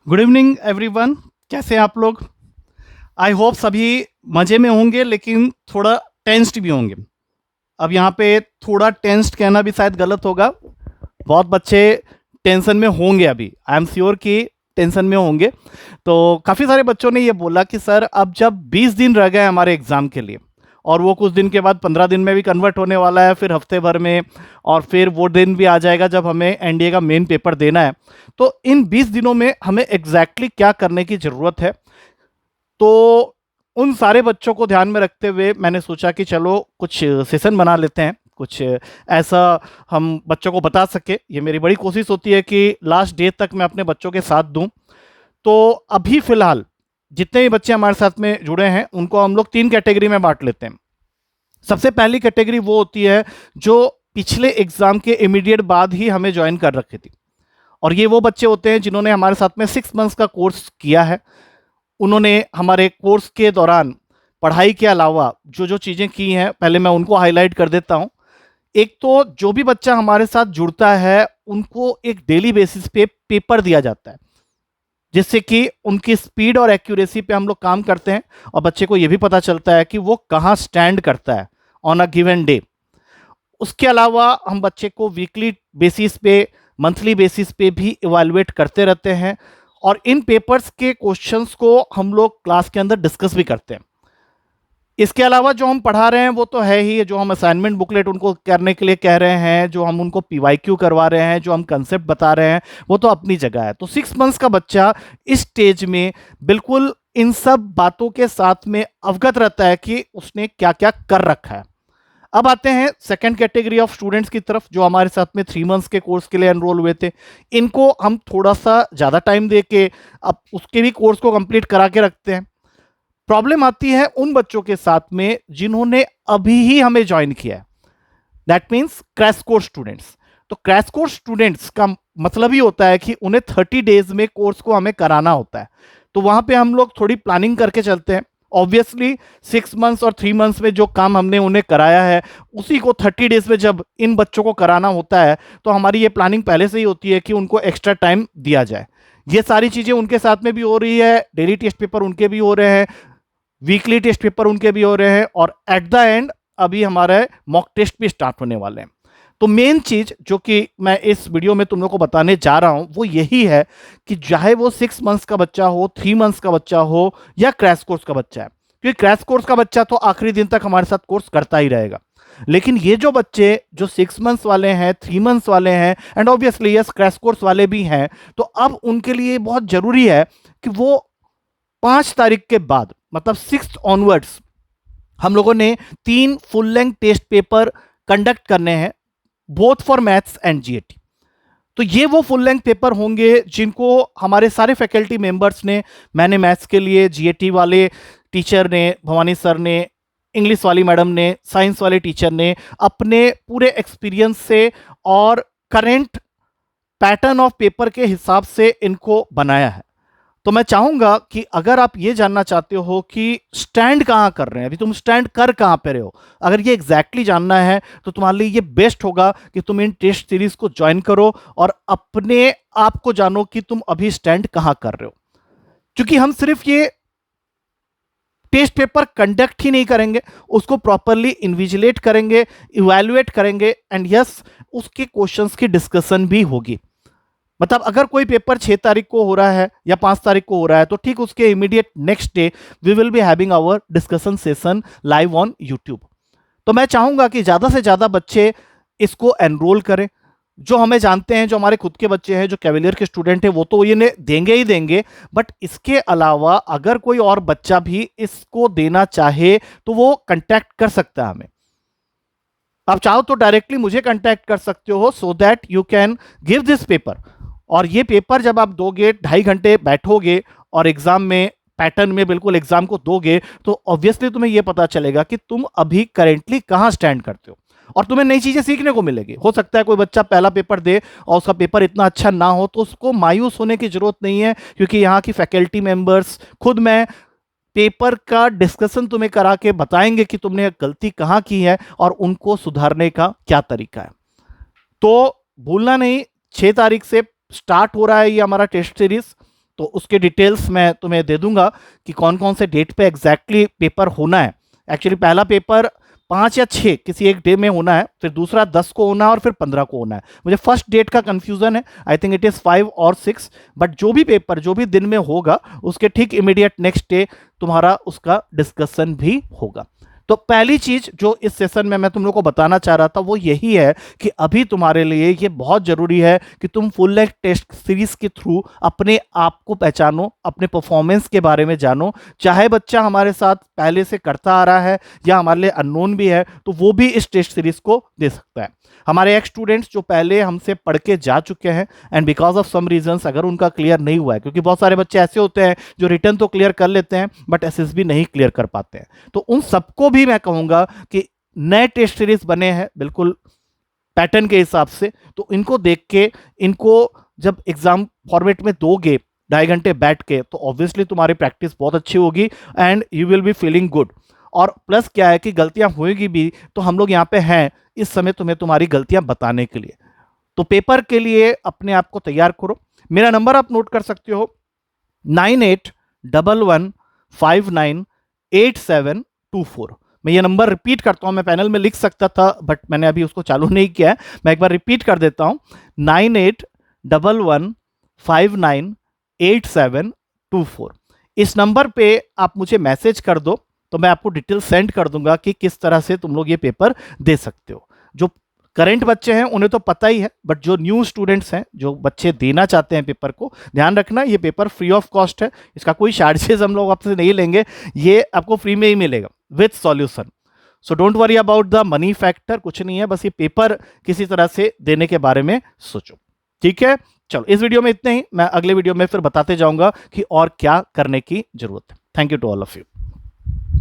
Good evening everyone. कैसे हैं आप लोग? आई होप सभी मज़े में होंगे, लेकिन थोड़ा टेंस्ड भी होंगे। अब यहाँ पे थोड़ा टेंस्ड कहना भी शायद गलत होगा। बहुत बच्चे टेंशन में होंगे अभी, आई एम श्योर कि टेंशन में होंगे। तो काफ़ी सारे बच्चों ने ये बोला कि सर अब जब 20 दिन रह गए हमारे एग्ज़ाम के लिए, और वो कुछ दिन के बाद 15 दिन में भी कन्वर्ट होने वाला है, फिर हफ्ते भर में, और फिर वो दिन भी आ जाएगा जब हमें एनडीए का मेन पेपर देना है। तो इन 20 दिनों में हमें एग्जैक्टली क्या करने की ज़रूरत है? तो उन सारे बच्चों को ध्यान में रखते हुए मैंने सोचा कि चलो कुछ सेशन बना लेते हैं, कुछ ऐसा हम बच्चों को बता सके। ये मेरी बड़ी कोशिश होती है कि लास्ट डे तक मैं अपने बच्चों के साथ दूं। तो अभी फिलहाल जितने भी बच्चे हमारे साथ में जुड़े हैं उनको हम लोग 3 कैटेगरी में बांट लेते हैं। सबसे पहली कैटेगरी वो होती है जो पिछले एग्जाम के इमीडिएट बाद ही हमें ज्वाइन कर रखी थी, और ये वो बच्चे होते हैं जिन्होंने हमारे साथ में 6 मंथ्स का कोर्स किया है। उन्होंने हमारे कोर्स के दौरान पढ़ाई के अलावा जो जो चीज़ें की हैं, पहले मैं उनको हाईलाइट कर देता हूँ। एक तो जो भी बच्चा हमारे साथ जुड़ता है उनको एक डेली बेसिस पे पेपर दिया जाता है, जिससे कि उनकी स्पीड और एक्यूरेसी पे हम लोग काम करते हैं, और बच्चे को ये भी पता चलता है कि वो कहाँ स्टैंड करता है ऑन अ गिवन डे। उसके अलावा हम बच्चे को वीकली बेसिस पे, मंथली बेसिस पे भी इवैल्यूएट करते रहते हैं, और इन पेपर्स के क्वेश्चंस को हम लोग क्लास के अंदर डिस्कस भी करते हैं। इसके अलावा जो हम पढ़ा रहे हैं वो तो है ही, जो हम असाइनमेंट बुकलेट उनको करने के लिए कह रहे हैं, जो हम उनको पीवाईक्यू करवा रहे हैं, जो हम कंसेप्ट बता रहे हैं, वो तो अपनी जगह है। तो 6 मंथ्स का बच्चा इस स्टेज में बिल्कुल इन सब बातों के साथ में अवगत रहता है कि उसने क्या क्या कर रखा है। अब आते हैं सेकंड कैटेगरी ऑफ स्टूडेंट्स की तरफ, जो हमारे साथ में 3 मंथ्स के कोर्स के लिए एनरोल हुए थे। इनको हम थोड़ा सा ज़्यादा टाइम दे के अब उसके भी कोर्स को कंप्लीट करा के रखते हैं। प्रॉब्लम आती है उन बच्चों के साथ में जिन्होंने अभी ही हमें ज्वाइन किया है, that means crash course students. तो क्रैश कोर्स स्टूडेंट्स का मतलब ही होता है कि उन्हें 30 डेज में कोर्स को हमें कराना होता है। तो वहां पे हम लोग थोड़ी प्लानिंग करके चलते हैं। ऑब्वियसली 6 मंथ्स और 3 मंथ्स में जो काम हमने उन्हें कराया है, उसी को 30 डेज में जब इन बच्चों को कराना होता है, तो हमारी ये प्लानिंग पहले से ही होती है कि उनको एक्स्ट्रा टाइम दिया जाए। ये सारी चीज़ें उनके साथ में भी हो रही है, डेली टेस्ट पेपर उनके भी हो रहे हैं, वीकली टेस्ट पेपर उनके भी हो रहे हैं, और एट द एंड अभी हमारे मॉक टेस्ट भी स्टार्ट होने वाले हैं। तो मेन चीज जो कि मैं इस वीडियो में तुम लोग को बताने जा रहा हूं वो यही है कि चाहे वो 6 मंथ्स का बच्चा हो, 3 मंथ्स का बच्चा हो, या क्रैश कोर्स का बच्चा है, क्योंकि क्रैश कोर्स का बच्चा तो आखिरी दिन तक हमारे साथ कोर्स करता ही रहेगा। लेकिन ये जो बच्चे जो 6 मंथ्स वाले हैं, 3 मंथ्स वाले हैं, and obviously yes crash course वाले भी हैं, तो अब उनके लिए बहुत जरूरी है कि वो 5 तारीख के बाद, मतलब 6 ऑनवर्ड्स, हम लोगों ने 3 full length test paper conduct करने हैं, both for maths and GAT. तो ये वो फुल लेंथ पेपर होंगे जिनको हमारे सारे फैकल्टी मेंबर्स ने, मैंने मैथ्स के लिए, जीएटी वाले टीचर ने, भवानी सर ने, इंग्लिश वाली मैडम ने, साइंस वाले टीचर ने, अपने पूरे एक्सपीरियंस से और करेंट पैटर्न ऑफ पेपर के हिसाब से इनको बनाया है। तो मैं चाहूंगा कि अगर आप ये जानना चाहते हो कि स्टैंड कहाँ कर रहे हैं, अभी तुम स्टैंड कर कहाँ पे रहे हो, अगर ये एग्जैक्टली जानना है तो तुम्हारे लिए ये बेस्ट होगा कि तुम इन टेस्ट सीरीज को ज्वाइन करो और अपने आप को जानो कि तुम अभी स्टैंड कहाँ कर रहे हो। क्योंकि हम सिर्फ ये टेस्ट पेपर कंडक्ट ही नहीं करेंगे, उसको प्रॉपरली इन्विजिलेट करेंगे, इवैल्यूएट करेंगे, एंड यस उसके क्वेश्चंस की डिस्कशन भी होगी। मतलब अगर कोई पेपर 6 तारीख को हो रहा है या 5 तारीख को हो रहा है, तो ठीक उसके immediate next day we will be having our discussion session live on YouTube. तो मैं चाहूंगा कि ज्यादा से ज्यादा बच्चे इसको एनरोल करें। जो हमें जानते हैं, जो हमारे खुद के बच्चे हैं, जो कैवेलियर के स्टूडेंट हैं, वो तो ये देंगे ही देंगे, बट इसके अलावा अगर कोई और बच्चा भी इसको देना चाहे तो वो कंटेक्ट कर सकता है हमें। आप चाहो तो डायरेक्टली मुझे कंटेक्ट कर सकते हो, so that you can give this paper. और ये पेपर जब आप दोगे, 2.5 घंटे बैठोगे और एग्जाम में पैटर्न में बिल्कुल एग्जाम को दोगे, तो ऑब्वियसली तुम्हें यह पता चलेगा कि तुम अभी करेंटली कहां स्टैंड करते हो, और तुम्हें नई चीजें सीखने को मिलेगी। हो सकता है कोई बच्चा पहला पेपर दे और उसका पेपर इतना अच्छा ना हो, तो उसको मायूस होने की जरूरत नहीं है, क्योंकि यहाँ की फैकल्टी मेंबर्स, खुद मैं, पेपर का डिस्कशन तुम्हें करा के बताएंगे कि तुमने गलती कहां की है और उनको सुधारने का क्या तरीका है। तो भूलना नहीं, 6 तारीख से स्टार्ट हो रहा है ये हमारा टेस्ट सीरीज। तो उसके डिटेल्स मैं तुम्हें दे दूंगा कि कौन कौन से डेट पे एग्जैक्टली पेपर होना है। एक्चुअली पहला पेपर 5 या 6 किसी एक डे में होना है, फिर दूसरा 10 को होना है और फिर 15 को होना है। मुझे फर्स्ट डेट का कंफ्यूजन है, आई थिंक इट इज़ 5 और 6, बट जो भी पेपर जो भी दिन में होगा उसके ठीक इमीडिएट नेक्स्ट डे तुम्हारा उसका डिस्कशन भी होगा। तो पहली चीज जो इस सेशन में मैं तुम लोग को बताना चाह रहा था वो यही है कि अभी तुम्हारे लिए ये बहुत जरूरी है कि तुम फुल लेंथ टेस्ट सीरीज के थ्रू अपने आप को पहचानो, अपने परफॉर्मेंस के बारे में जानो। चाहे बच्चा हमारे साथ पहले से करता आ रहा है या हमारे लिए अननोन भी है, तो वो भी इस टेस्ट सीरीज को दे सकता है। हमारे एक्स स्टूडेंट्स जो पहले हमसे पढ़ के जा चुके हैं and because of some reasons अगर उनका क्लियर नहीं हुआ है, क्योंकि बहुत सारे बच्चे ऐसे होते हैं जो रिटर्न तो क्लियर कर लेते हैं बट एसएसबी नहीं क्लियर कर पाते हैं, तो उन सबको भी मैं कहूंगा कि नए टेस्ट सीरीज बने हैं बिल्कुल पैटर्न के हिसाब से, तो इनको देख के इनको जब एग्जाम फॉर्मेट में दोगे 2.5 घंटे बैठ के, तो ऑब्वियसली तुम्हारी प्रैक्टिस बहुत अच्छी होगी and you will be feeling good. और प्लस क्या है कि गलतियां होएगी भी तो हम लोग यहाँ पे हैं इस समय तुम्हें तुम्हारी गलतियां बताने के लिए। तो पेपर के लिए अपने आप को तैयार करो। मेरा नंबर आप नोट कर सकते हो 9811598724। मैं ये नंबर रिपीट करता हूं, मैं पैनल में लिख सकता था बट मैंने अभी उसको चालू नहीं किया है, मैं एक बार रिपीट कर देता हूं 9811598724। इस नंबर पे आप मुझे मैसेज कर दो तो मैं आपको डिटेल सेंड कर दूंगा कि किस तरह से तुम लोग ये पेपर दे सकते हो। जो करंट बच्चे हैं उन्हें तो पता ही है, बट जो न्यू स्टूडेंट्स हैं, जो बच्चे देना चाहते हैं पेपर को, ध्यान रखना ये पेपर फ्री ऑफ कॉस्ट है, इसका कोई चार्जेस हम लोग आपसे नहीं लेंगे, ये आपको फ्री में ही मिलेगा with solution. So don't worry about the money factor, कुछ नहीं है, बस ये पेपर किसी तरह से देने के बारे में सोचो। ठीक है, चलो इस वीडियो में इतने ही, मैं अगले वीडियो में फिर बताते जाऊंगा कि और क्या करने की जरूरत है। Thank you to all of you.